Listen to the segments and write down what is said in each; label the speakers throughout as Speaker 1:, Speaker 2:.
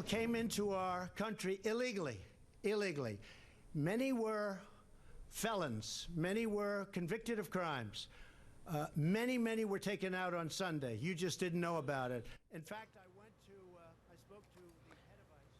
Speaker 1: came into our country illegally. Many were felons. Many were convicted of crimes. Many were taken out on Sunday. You just didn't know about it. In fact, I spoke to the head of ICE.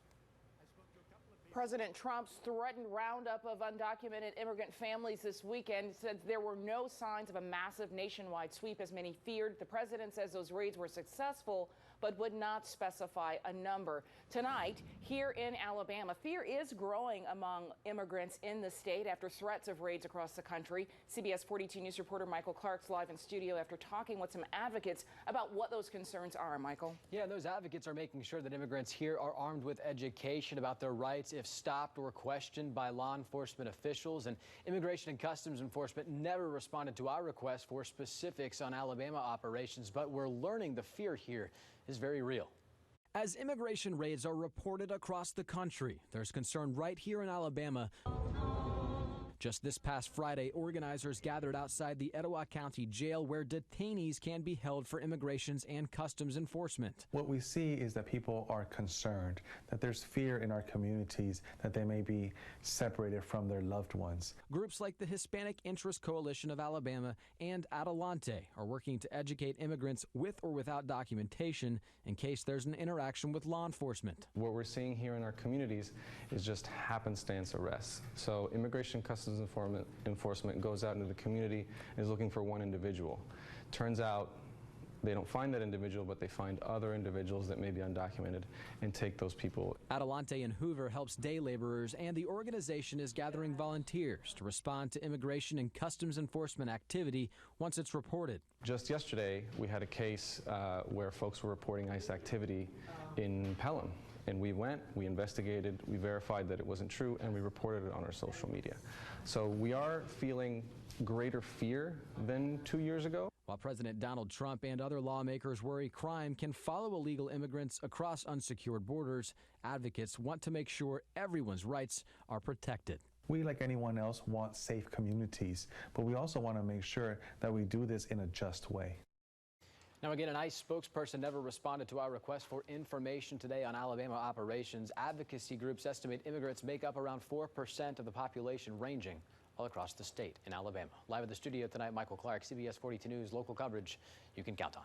Speaker 1: I spoke to a couple of people.
Speaker 2: President Trump's threatened roundup of undocumented immigrant families this weekend said there were no signs of a massive nationwide sweep as many feared. The president says those raids were successful, but would not specify a number. Tonight, here in Alabama, fear is growing among immigrants in the state after threats of raids across the country. CBS 42 News reporter Michael Clark's live in studio after talking with some advocates about what those concerns are. Michael?
Speaker 3: Yeah, those advocates are making sure that immigrants here are armed with education about their rights if stopped or questioned by law enforcement officials. And Immigration and Customs Enforcement never responded to our request for specifics on Alabama operations, but we're learning the fear here is very real. As immigration raids are reported across the country, there's concern right here in Alabama. Just this past Friday, organizers gathered outside the Etowah County Jail where detainees can be held for Immigrations and Customs Enforcement.
Speaker 4: What we see is that people are concerned, that there's fear in our communities that they may be separated from their loved ones.
Speaker 3: Groups like the Hispanic Interest Coalition of Alabama and Adelante are working to educate immigrants with or without documentation in case there's an interaction with law enforcement.
Speaker 5: What we're seeing here in our communities is just happenstance arrests. So Immigration Customs Enforcement goes out into the community and is looking for one individual. Turns out they don't find that individual, but they find other individuals that may be undocumented and take those people.
Speaker 3: Adelante in Hoover helps day laborers, and the organization is gathering volunteers to respond to immigration and customs enforcement activity once it's reported.
Speaker 5: Just yesterday, we had a case where folks were reporting ICE activity in Pelham. And we went, we investigated, we verified that it wasn't true, and we reported it on our social media. So we are feeling greater fear than 2 years ago.
Speaker 3: While President Donald Trump and other lawmakers worry crime can follow illegal immigrants across unsecured borders, advocates want to make sure everyone's rights are protected.
Speaker 4: We, like anyone else, want safe communities, but we also want to make sure that we do this in a just way.
Speaker 3: Now again, an ICE spokesperson never responded to our request for information today on Alabama operations. Advocacy groups estimate immigrants make up around 4% of the population, ranging all across the state in Alabama. Live in the studio tonight, Michael Clark, CBS 42 News, local coverage you can count on.